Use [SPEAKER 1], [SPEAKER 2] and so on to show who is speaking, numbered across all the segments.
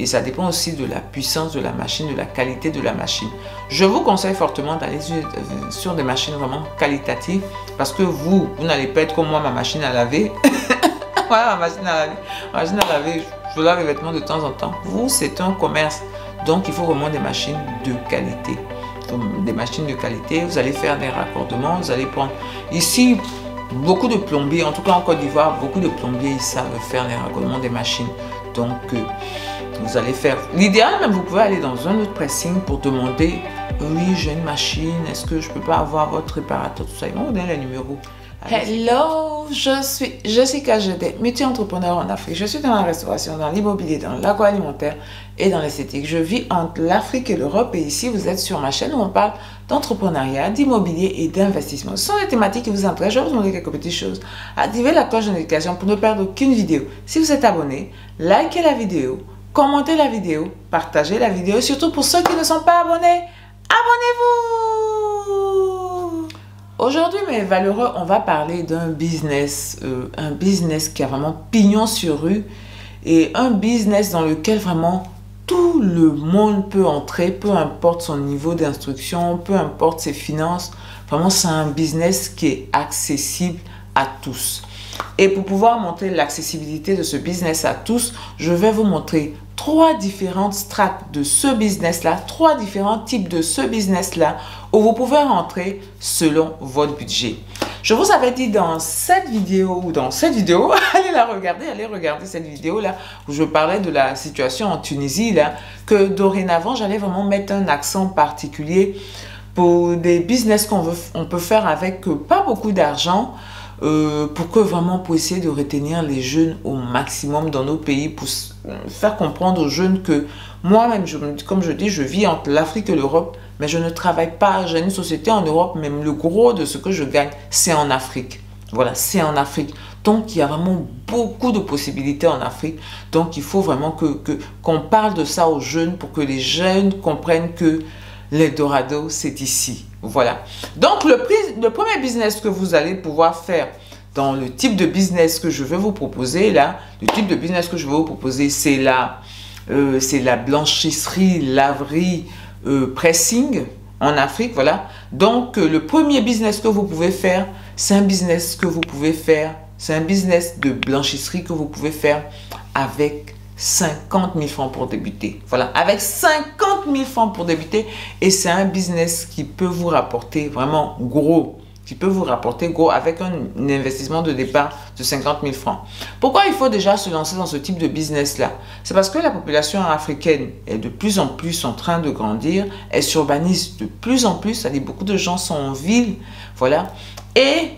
[SPEAKER 1] et ça dépend aussi de la puissance de la machine, de la qualité de la machine. Je vous conseille fortement d'aller sur des machines vraiment qualitatives parce que vous n'allez pas être comme moi, ma machine à laver. Voilà, ma machine à laver, je lave les vêtements de temps en temps. Vous, c'est un commerce, donc il faut vraiment des machines de qualité. Donc, des machines de qualité, vous allez faire des raccordements, vous allez prendre ici beaucoup de plombiers, en tout cas en Côte d'Ivoire, beaucoup de plombiers ils savent faire les raccordements des machines. Donc vous allez faire, l'idéal même, vous pouvez aller dans un autre pressing pour demander, oui j'ai une machine, est-ce que je peux pas avoir votre réparateur, tout ça, ils vont vous donner les numéros. Hello, je suis KGD, multi-entrepreneur en Afrique. Je suis dans la restauration, dans l'immobilier, dans l'agroalimentaire et dans l'esthétique. Je vis entre l'Afrique et l'Europe et ici vous êtes sur ma chaîne où on parle d'entrepreneuriat, d'immobilier et d'investissement. Ce sont des thématiques qui vous intéressent. Je vais vous demander quelques petites choses. Activez la cloche de notification pour ne perdre aucune vidéo. Si vous êtes abonné, likez la vidéo, commentez la vidéo, partagez la vidéo et surtout pour ceux qui ne sont pas abonnés, abonnez-vous! Aujourd'hui, mes valeureux, on va parler d'un business qui a vraiment pignon sur rue et un business dans lequel vraiment tout le monde peut entrer, peu importe son niveau d'instruction, peu importe ses finances. Vraiment, c'est un business qui est accessible à tous. Et pour pouvoir montrer l'accessibilité de ce business à tous, je vais vous montrer 3 différentes strates de ce business-là, 3 différents types de ce business-là où vous pouvez rentrer selon votre budget. Je vous avais dit dans cette vidéo, allez regarder cette vidéo-là où je parlais de la situation en Tunisie, là, que dorénavant, j'allais vraiment mettre un accent particulier pour des business qu'on peut faire avec pas beaucoup d'argent, pour essayer de retenir les jeunes au maximum dans nos pays, pour faire comprendre aux jeunes que moi-même, comme je dis, je vis entre l'Afrique et l'Europe, mais je ne travaille pas, j'ai une société en Europe, même le gros de ce que je gagne, c'est en Afrique. Voilà, c'est en Afrique. Donc, il y a vraiment beaucoup de possibilités en Afrique. Donc, il faut vraiment qu'on parle de ça aux jeunes pour que les jeunes comprennent que l'Eldorado, c'est ici. Voilà. Donc, le premier business que vous allez pouvoir faire dans le type de business que je vais vous proposer, là, le type de business que je vais vous proposer, c'est la blanchisserie, laverie, pressing en Afrique. Voilà. Donc, le premier business que vous pouvez faire, c'est un business de blanchisserie que vous pouvez faire avec 50 000 francs pour débuter. Voilà, avec 50 000 francs pour débuter. Et c'est un business qui peut vous rapporter vraiment gros. Avec un investissement de départ de 50 000 francs. Pourquoi il faut déjà se lancer dans ce type de business-là? C'est parce que la population africaine est de plus en plus en train de grandir. Elle s'urbanise de plus en plus. C'est-à-dire beaucoup de gens sont en ville. Voilà. Et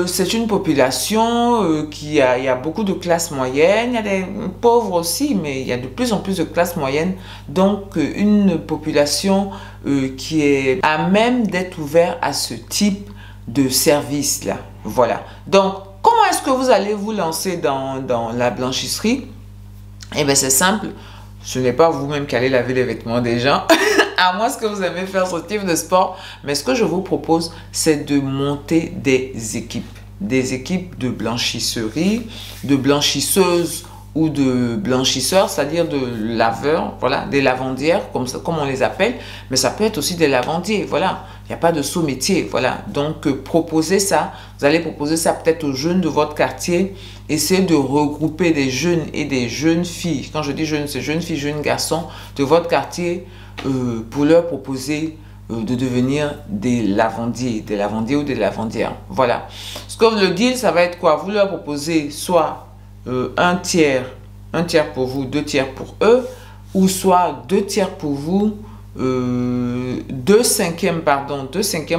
[SPEAKER 1] c'est une population il y a beaucoup de classes moyennes, il y a des pauvres aussi, mais il y a de plus en plus de classes moyennes. Donc, une population qui est à même d'être ouverte à ce type de service-là. Voilà. Donc, comment est-ce que vous allez vous lancer dans la blanchisserie? Eh bien, c'est simple. Ce n'est pas vous-même qui allez laver les vêtements des gens. À moins que vous aimez faire ce type de sport. Mais ce que je vous propose, c'est de monter des équipes de blanchisserie, de blanchisseuses ou de blanchisseurs, c'est-à-dire de laveurs, voilà, des lavandières, comme on les appelle. Mais ça peut être aussi des lavandiers, voilà. Il n'y a pas de sous-métier, voilà. Donc, proposez ça. Vous allez proposer ça peut-être aux jeunes de votre quartier. Essayez de regrouper des jeunes et des jeunes filles. Quand je dis jeunes, c'est jeunes filles, jeunes garçons de votre quartier pour leur proposer de devenir des lavandiers ou des lavandières. Voilà. Ce que le deal, ça va être quoi? Vous leur proposez soit un tiers pour vous, 2 tiers pour eux, ou soit 2 tiers pour vous, 2 cinquièmes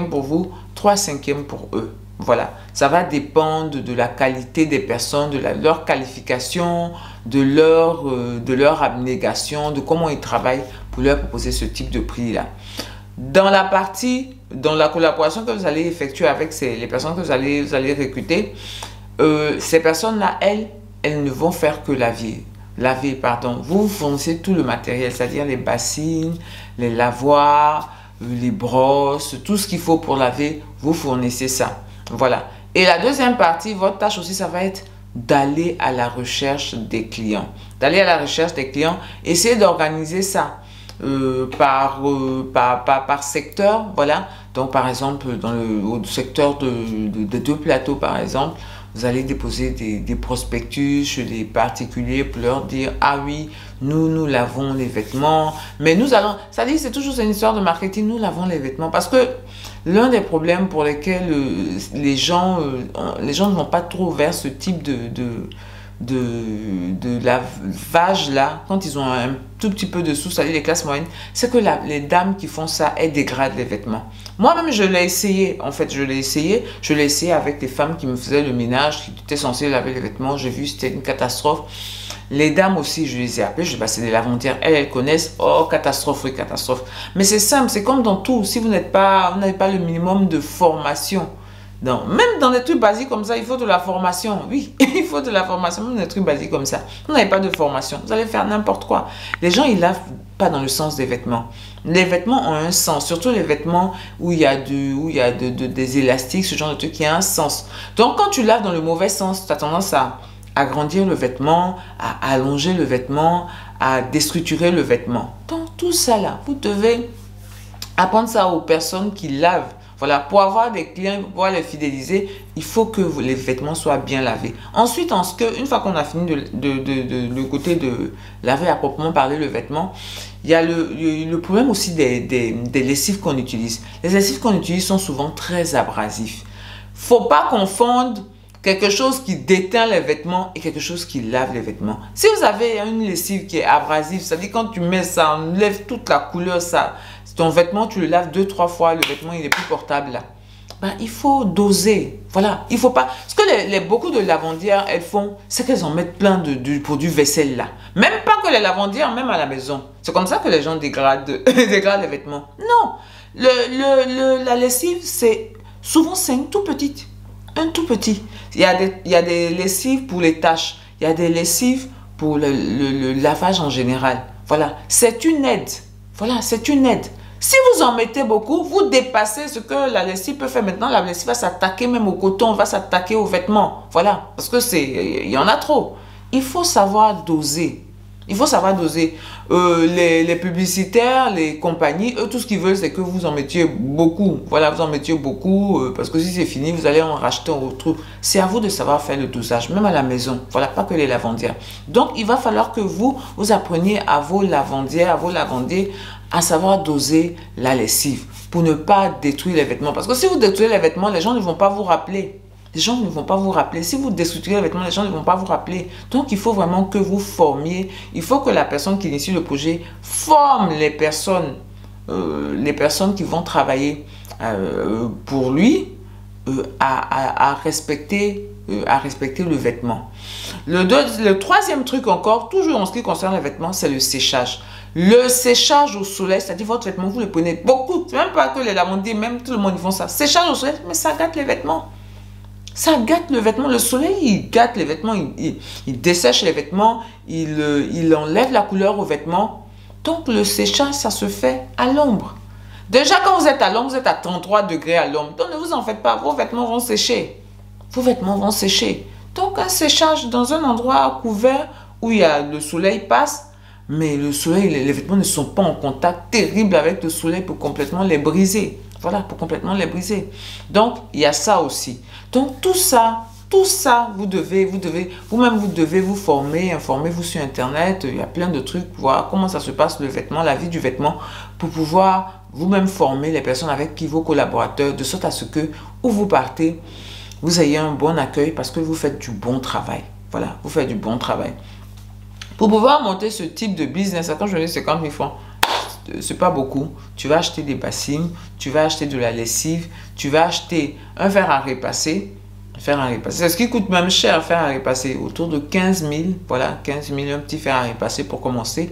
[SPEAKER 1] pour vous, 3 cinquièmes pour eux. Voilà, ça va dépendre de la qualité des personnes, de leur qualification, de leur abnégation, de comment ils travaillent pour leur proposer ce type de prix-là. Dans la collaboration que vous allez effectuer avec les personnes que vous allez recruter, ces personnes-là, elles ne vont faire que laver. Vous fournissez tout le matériel, c'est-à-dire les bassines, les lavoirs, les brosses, tout ce qu'il faut pour laver, vous fournissez ça. Voilà. Et la deuxième partie, votre tâche aussi, ça va être d'aller à la recherche des clients. D'aller à la recherche des clients, essayez d'organiser ça par secteur, voilà. Donc, par exemple, au secteur de deux plateaux, par exemple, vous allez déposer des prospectus chez les particuliers pour leur dire, ah oui, nous lavons les vêtements, mais nous allons, ça dit, c'est toujours une histoire de marketing, nous lavons les vêtements, parce que l'un des problèmes pour lesquels les gens ne vont pas trop vers ce type de lavage là, quand ils ont un tout petit peu de sous, c'est-à-dire les classes moyennes, c'est que les dames qui font ça, elles dégradent les vêtements. Moi-même, je l'ai essayé. En fait, je l'ai essayé avec des femmes qui me faisaient le ménage, qui étaient censées laver les vêtements. J'ai vu, c'était une catastrophe. Les dames aussi, je les ai appelées, je dis, bah, c'est des lavandières, elles connaissent, oh, catastrophe, oui, catastrophe. Mais c'est simple, c'est comme dans tout, si vous n'avez pas le minimum de formation, donc, même dans des trucs basiques comme ça, il faut de la formation. Oui, il faut de la formation, même dans des trucs basiques comme ça. Vous n'avez pas de formation, vous allez faire n'importe quoi. Les gens, ils lavent pas dans le sens des vêtements. Les vêtements ont un sens, surtout les vêtements où il y a, des élastiques, ce genre de truc qui a un sens. Donc, quand tu laves dans le mauvais sens, tu as tendance à agrandir le vêtement, à allonger le vêtement, à déstructurer le vêtement. Donc, tout ça là, vous devez apprendre ça aux personnes qui lavent. Voilà, pour avoir des clients, pour pouvoir les fidéliser, il faut que les vêtements soient bien lavés. Ensuite, une fois qu'on a fini le côté de laver à proprement parler le vêtement, il y a le problème aussi des lessives qu'on utilise. Les lessives qu'on utilise sont souvent très abrasifs. Faut pas confondre quelque chose qui déteint les vêtements et quelque chose qui lave les vêtements. Si vous avez une lessive qui est abrasive, ça dit quand tu mets ça, on enlève toute la couleur, ça. Ton vêtement, tu le laves 2-3 fois, le vêtement, il est plus portable là. Ben, il faut doser. Voilà, il faut pas... Ce que beaucoup de lavandières, elles font, c'est qu'elles en mettent plein de produits vaisselle là. Même pas que les lavandières, même à la maison. C'est comme ça que les gens dégradent les vêtements. Non, la lessive, souvent c'est une tout petite. Un tout petit. Il y a des lessives pour les taches. Il y a des lessives pour le lavage en général. Voilà, c'est une aide. Voilà, c'est une aide. Si vous en mettez beaucoup, vous dépassez ce que la lessive peut faire. Maintenant, la lessive va s'attaquer même au coton, va s'attaquer aux vêtements. Voilà, parce que il y en a trop. Il faut savoir doser. Il faut savoir doser. Les publicitaires, les compagnies, eux, tout ce qu'ils veulent, c'est que vous en mettiez beaucoup. Voilà, vous en mettiez beaucoup, parce que si c'est fini, vous allez en racheter un autre. C'est à vous de savoir faire le dosage, même à la maison. Voilà, pas que les lavandières. Donc, il va falloir que vous appreniez à vos lavandières, à vos lavandiers, à savoir doser la lessive pour ne pas détruire les vêtements. Parce que si vous détruisez les vêtements, les gens ne vont pas vous rappeler. Les gens ne vont pas vous rappeler. Si vous détruisez les vêtements, les gens ne vont pas vous rappeler. Donc, il faut vraiment que vous formiez. Il faut que la personne qui initie le projet forme les personnes qui vont travailler pour lui à respecter le vêtement. Le troisième truc encore, toujours en ce qui concerne les vêtements, c'est le séchage. Le séchage au soleil, c'est-à-dire votre vêtement, vous le prenez beaucoup. Même pas que les lavandiers, même tout le monde, ils font ça. Séchage au soleil, mais ça gâte les vêtements. Ça gâte le vêtement. Le soleil, il gâte les vêtements, il dessèche les vêtements, il enlève la couleur aux vêtements. Donc, le séchage, ça se fait à l'ombre. Déjà, quand vous êtes à l'ombre, vous êtes à 33 degrés à l'ombre. Donc, ne vous en faites pas, vos vêtements vont sécher. Vos vêtements vont sécher. Donc, un séchage dans un endroit couvert où le soleil passe, mais le soleil, les vêtements ne sont pas en contact terrible avec le soleil pour complètement les briser. Voilà, pour complètement les briser. Donc, il y a ça aussi. Donc, tout ça, vous devez vous former, informez-vous sur Internet. Il y a plein de trucs, voir comment ça se passe, le vêtement, la vie du vêtement, pour pouvoir vous-même former les personnes avec qui vos collaborateurs, de sorte à ce que, où vous partez, vous ayez un bon accueil parce que vous faites du bon travail. Voilà, vous faites du bon travail. Pour pouvoir monter ce type de business, quand je dis 50 000 francs, c'est pas beaucoup. Tu vas acheter des bassines, tu vas acheter de la lessive, tu vas acheter un fer à repasser. C'est ce qui coûte même cher, un fer à repasser, autour de 15 000. Voilà, 15 000, un petit fer à repasser pour commencer.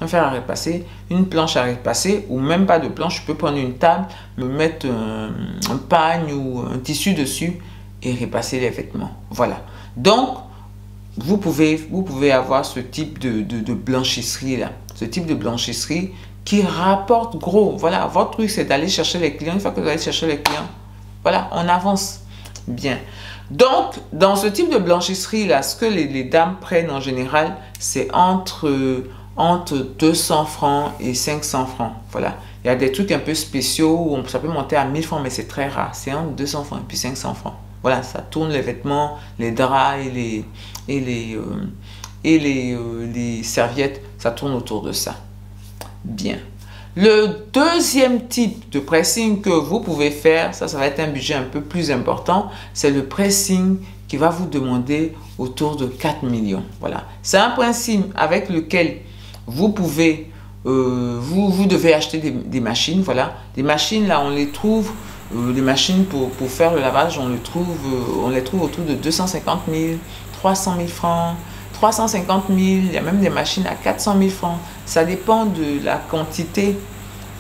[SPEAKER 1] Un fer à repasser, une planche à repasser, ou même pas de planche. Je peux prendre une table, me mettre un pagne ou un tissu dessus et repasser les vêtements. Voilà. Donc, vous pouvez avoir ce type de blanchisserie là. Ce type de blanchisserie qui rapporte gros. Voilà, votre truc, c'est d'aller chercher les clients. Une fois que vous allez chercher les clients, voilà, on avance. Bien. Donc, dans ce type de blanchisserie-là, ce que les dames prennent en général, c'est entre 200 francs et 500 francs. Voilà. Il y a des trucs un peu spéciaux où ça peut monter à 1000 francs, mais c'est très rare. C'est entre 200 francs et puis 500 francs. Voilà, ça tourne les vêtements, les draps et les serviettes, ça tourne autour de ça. Bien. Le deuxième type de pressing que vous pouvez faire, ça va être un budget un peu plus important, c'est le pressing qui va vous demander autour de 4 millions. Voilà. C'est un principe avec lequel vous pouvez, vous devez acheter des machines. Voilà. Des machines, là, on les trouve, les machines pour faire le lavage, on les trouve autour de 250 000, 300 000 francs, 350 000, il y a même des machines à 400 000 francs. Ça dépend de la quantité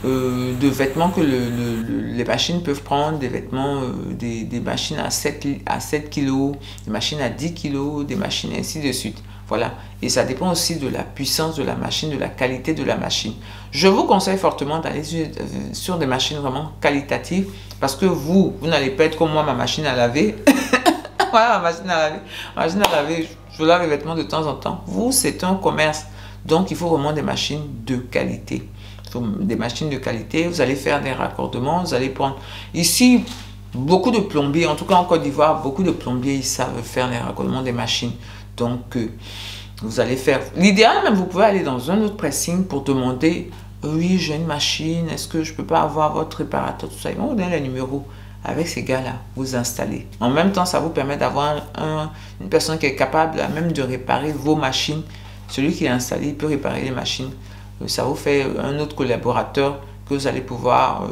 [SPEAKER 1] de vêtements que les machines peuvent prendre, des vêtements, des machines à 7 kg, des machines à 10 kg, des machines ainsi de suite. Voilà. Et ça dépend aussi de la puissance de la machine, de la qualité de la machine. Je vous conseille fortement d'aller sur des machines vraiment qualitatives parce que vous n'allez pas être comme moi, ma machine à laver. Voilà, ma machine à laver, je lave les vêtements de temps en temps. Vous, c'est un commerce. Donc, il faut vraiment des machines de qualité. Des machines de qualité, vous allez faire des raccordements, vous allez prendre... Ici, beaucoup de plombiers, en tout cas en Côte d'Ivoire, beaucoup de plombiers, ils savent faire les raccordements des machines. Donc, vous allez faire... L'idéal, même, vous pouvez aller dans un autre pressing pour demander, oui, j'ai une machine, est-ce que je peux pas avoir votre réparateur, tout ça. Ils vont vous donner les numéros. Avec ces gars-là, vous installez. En même temps, ça vous permet d'avoir une personne qui est capable même de réparer vos machines. Celui qui est installé, il peut réparer les machines. Ça vous fait un autre collaborateur que vous allez pouvoir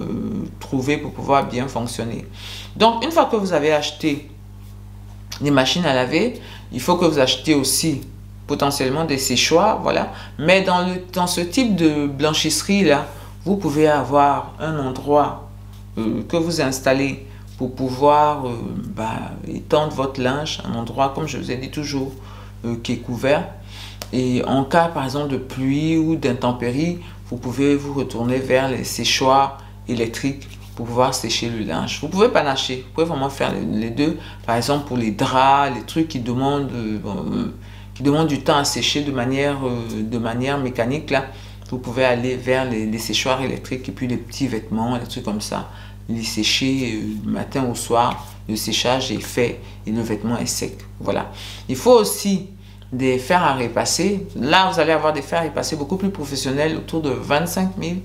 [SPEAKER 1] trouver pour pouvoir bien fonctionner. Donc, une fois que vous avez acheté des machines à laver, il faut que vous achetiez aussi potentiellement des séchoirs, voilà. Mais dans ce type de blanchisserie-là, vous pouvez avoir un endroit que vous installez pour pouvoir étendre votre linge, un endroit, comme je vous ai dit toujours, qui est couvert. Et en cas, par exemple, de pluie ou d'intempéries, vous pouvez vous retourner vers les séchoirs électriques pour pouvoir sécher le linge. Vous pouvez panacher, vous pouvez vraiment faire les deux. Par exemple, pour les draps, les trucs qui demandent du temps à sécher de manière mécanique, là, vous pouvez aller vers les séchoirs électriques et puis les petits vêtements, les trucs comme ça. Les sécher du matin au soir, le séchage est fait et le vêtement est sec. Voilà. Il faut aussi des fers à repasser. Là, vous allez avoir des fers à repasser beaucoup plus professionnels, autour de 25 000,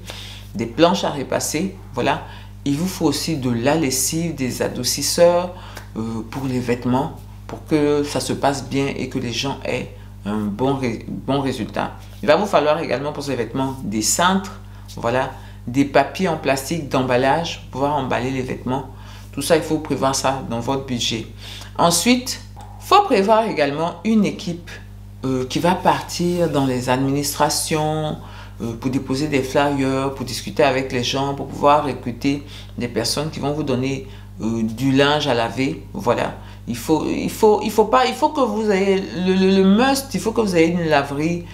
[SPEAKER 1] des planches à repasser. Voilà. Il vous faut aussi de la lessive, des adoucisseurs pour les vêtements, pour que ça se passe bien et que les gens aient un bon résultat. Il va vous falloir également pour ces vêtements des cintres, voilà, des papiers en plastique d'emballage pour pouvoir emballer les vêtements. Tout ça, il faut prévoir ça dans votre budget. Ensuite, il faut prévoir également une équipe qui va partir dans les administrations pour déposer des flyers, pour discuter avec les gens, pour pouvoir recruter des personnes qui vont vous donner du linge à laver. Voilà. Il faut que vous ayez le must, il faut que vous ayez une laverie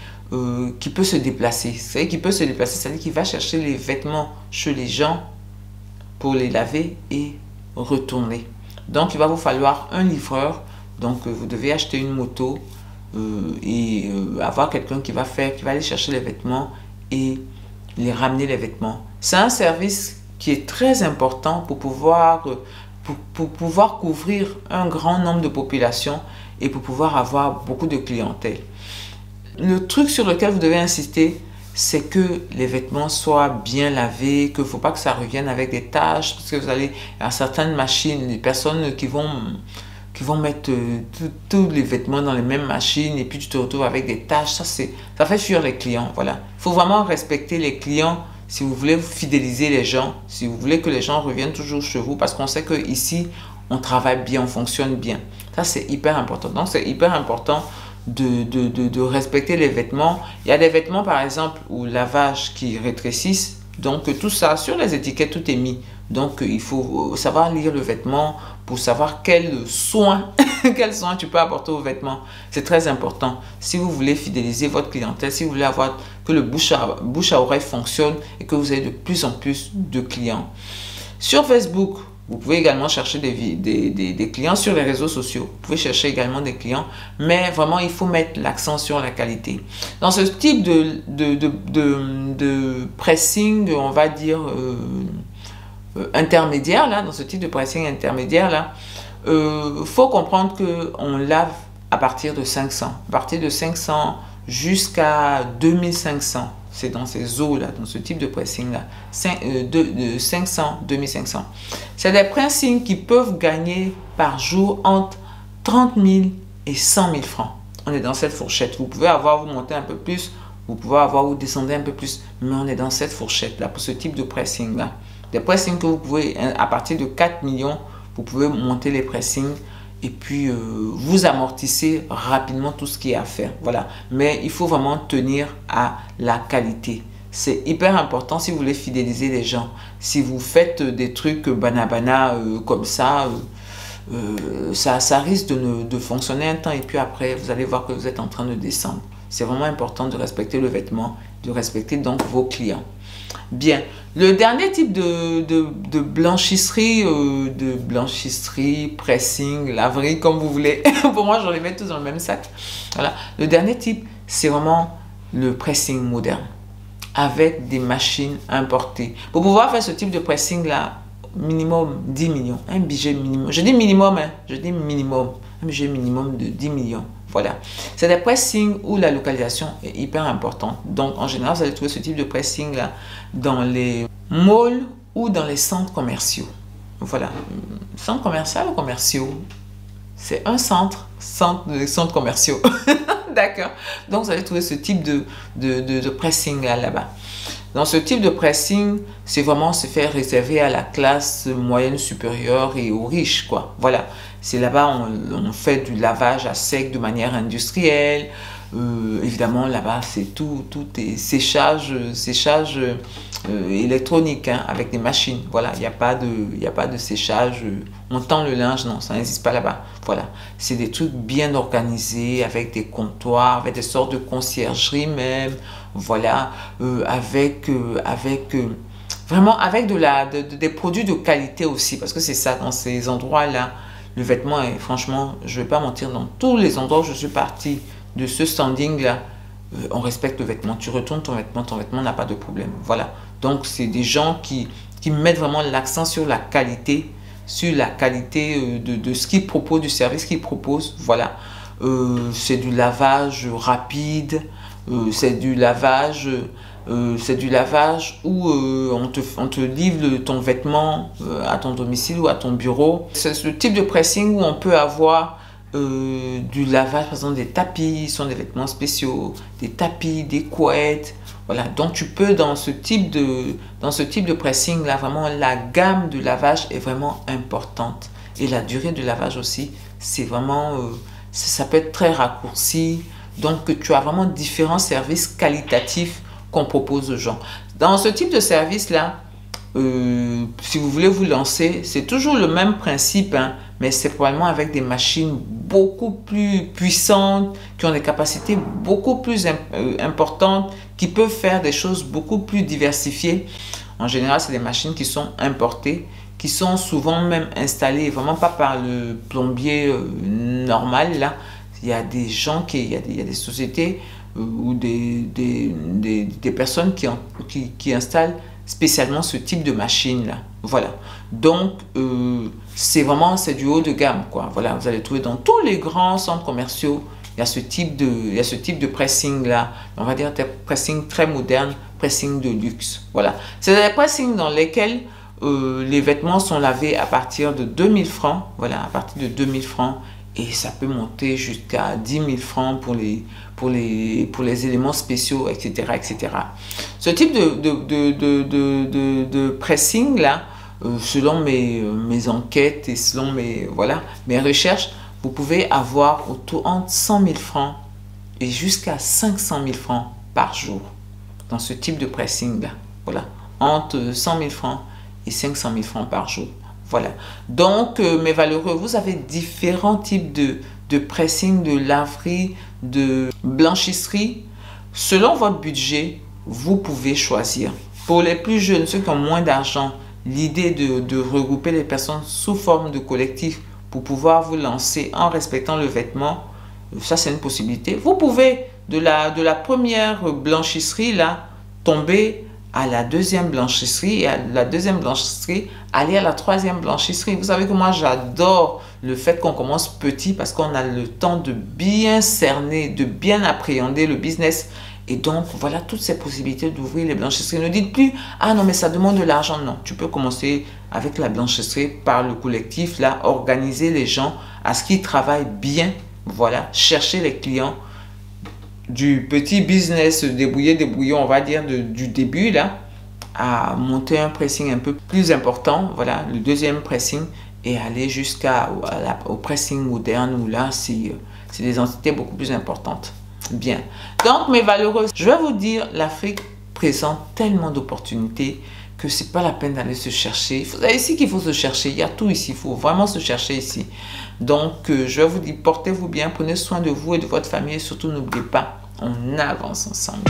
[SPEAKER 1] qui peut se déplacer. C'est-à-dire qui peut se déplacer, c'est-à-dire qu'il va chercher les vêtements chez les gens pour les laver et retourner. Donc, il va vous falloir un livreur. Donc, vous devez acheter une moto et avoir quelqu'un qui va aller chercher les vêtements et les ramener les vêtements. C'est un service qui est très important pour pouvoir couvrir un grand nombre de populations et pour pouvoir avoir beaucoup de clientèle. Le truc sur lequel vous devez insister, c'est que les vêtements soient bien lavés, qu'il ne faut pas que ça revienne avec des taches, parce que vous allez à certaines machines, les personnes qui vont mettre tous les vêtements dans les mêmes machines et puis tu te retrouves avec des taches, ça fait fuir les clients. Voilà. Il faut vraiment respecter les clients si vous voulez fidéliser les gens, si vous voulez que les gens reviennent toujours chez vous, parce qu'on sait qu'ici, on travaille bien, on fonctionne bien. Ça, c'est hyper important. Donc, c'est hyper important de respecter les vêtements. Il y a des vêtements, par exemple, au lavage qui rétrécissent. Donc, tout ça, sur les étiquettes, tout est mis. Donc, il faut savoir lire le vêtement pour savoir quel soin tu peux apporter au vêtement. C'est très important. Si vous voulez fidéliser votre clientèle, si vous voulez avoir que le bouche à oreille fonctionne et que vous ayez de plus en plus de clients. Sur Facebook, Vous pouvez également chercher des clients sur les réseaux sociaux. Vous pouvez chercher également des clients, mais vraiment, il faut mettre l'accent sur la qualité. Dans ce type de pressing, on va dire, intermédiaire, là, dans ce type de pressing intermédiaire, là, faut comprendre qu'on lave à partir de 500. À partir de 500 jusqu'à 2500. C'est dans ces eaux-là, dans ce type de pressing-là, de 500, 2500. C'est des pressings qui peuvent gagner par jour entre 30 000 et 100 000 francs. On est dans cette fourchette. Vous pouvez avoir, vous montez un peu plus, vous pouvez avoir, vous descendez un peu plus, mais on est dans cette fourchette-là pour ce type de pressing-là. Des pressings que vous pouvez, à partir de 4 millions, vous pouvez monter les pressings et puis vous amortissez rapidement tout ce qui est à faire. Voilà. Mais il faut vraiment tenir à la qualité. C'est hyper important si vous voulez fidéliser les gens. Si vous faites des trucs banabana comme ça, ça risque de fonctionner un temps et puis après, vous allez voir que vous êtes en train de descendre. C'est vraiment important de respecter le vêtement, de respecter donc vos clients. Bien, le dernier type de blanchisserie, pressing, laverie, comme vous voulez. Pour moi, je les mets tous dans le même sac. Voilà. Le dernier type, c'est vraiment le pressing moderne avec des machines importées. Pour pouvoir faire ce type de pressing-là, minimum 10 millions. Un budget minimum. Je dis minimum, hein, je dis minimum. Un budget minimum de 10 millions. Voilà. C'est des pressings où la localisation est hyper importante. Donc, en général, vous allez trouver ce type de pressing-là dans les malls ou dans les centres commerciaux. Voilà. Centre commercial ou commerciaux? C'est un centres commerciaux. D'accord. Donc, vous allez trouver ce type de pressing-là là-bas. Dans ce type de pressing, c'est vraiment se faire réserver à la classe moyenne supérieure et aux riches, quoi. Voilà. C'est là-bas on fait du lavage à sec de manière industrielle. Évidemment, là-bas, c'est tout est séchage électronique hein, avec des machines. Voilà, il n'y a pas de séchage. On tend le linge, non, ça n'existe pas là-bas. Voilà, c'est des trucs bien organisés avec des comptoirs, avec des sortes de conciergerie même. Voilà, vraiment avec des produits de qualité aussi, parce que c'est ça, dans ces endroits-là, le vêtement est, franchement, je ne vais pas mentir, dans tous les endroits où je suis partie de ce standing-là, on respecte le vêtement. Tu retournes ton vêtement n'a pas de problème. Voilà. Donc, c'est des gens qui mettent vraiment l'accent sur la qualité, de ce qu'ils proposent, du service qu'ils proposent. Voilà. C'est du lavage rapide, c'est du lavage où on te livre ton vêtement à ton domicile ou à ton bureau. C'est ce type de pressing où on peut avoir du lavage, par exemple des tapis, ce sont des vêtements spéciaux, des tapis, des couettes. Voilà, donc tu peux dans ce type de pressing là, vraiment la gamme de lavage est vraiment importante et la durée de lavage aussi, c'est vraiment ça peut être très raccourci. Donc tu as vraiment différents services qualitatifs qu'on propose aux gens. Dans ce type de service là, si vous voulez vous lancer, c'est toujours le même principe, hein, mais c'est probablement avec des machines beaucoup plus puissantes, qui ont des capacités beaucoup plus importantes, qui peuvent faire des choses beaucoup plus diversifiées. En général, c'est des machines qui sont importées, qui sont souvent même installées, vraiment pas par le plombier normal. Là, il y a des gens, il y a des sociétés ou des personnes qui installent spécialement ce type de machine là. Voilà. Donc, c'est du haut de gamme, quoi. Voilà, vous allez trouver dans tous les grands centres commerciaux, il y a ce type de pressing là. On va dire des pressing très modernes, pressing de luxe. Voilà. C'est des pressings dans lesquels les vêtements sont lavés à partir de 2000 francs. Voilà, à partir de 2000 francs. Et ça peut monter jusqu'à 10 000 francs pour les éléments spéciaux, etc., etc. Ce type de pressing là, selon mes enquêtes et selon mes recherches, vous pouvez avoir entre 100 000 francs et jusqu'à 500 000 francs par jour dans ce type de pressing là. Voilà, entre 100 000 francs et 500 000 francs par jour. Voilà. Donc, mes valeureux, vous avez différents types de pressing, de laverie, de blanchisserie. Selon votre budget, vous pouvez choisir. Pour les plus jeunes, ceux qui ont moins d'argent, l'idée de regrouper les personnes sous forme de collectif pour pouvoir vous lancer en respectant le vêtement, ça c'est une possibilité. Vous pouvez de la première blanchisserie là tomber à la deuxième blanchisserie et à la deuxième blanchisserie aller à la troisième blanchisserie. Vous savez que moi j'adore le fait qu'on commence petit parce qu'on a le temps de bien cerner, de bien appréhender le business. Et donc, voilà toutes ces possibilités d'ouvrir les blanchisseries. Ne dites plus, ah non, mais ça demande de l'argent. Non, tu peux commencer avec la blanchisserie par le collectif, là, organiser les gens à ce qu'ils travaillent bien. Voilà, chercher les clients du petit business débrouillé, on va dire, du début, là, à monter un pressing un peu plus important. Voilà, le deuxième pressing et aller jusqu'au pressing moderne où là, c'est des entités beaucoup plus importantes. Bien. Donc, mes valeureux, je vais vous dire, l'Afrique présente tellement d'opportunités que c'est pas la peine d'aller se chercher. C'est ici qu'il faut se chercher. Il y a tout ici. Il faut vraiment se chercher ici. Donc, je vais vous dire, portez-vous bien, prenez soin de vous et de votre famille et surtout, n'oubliez pas, on avance ensemble.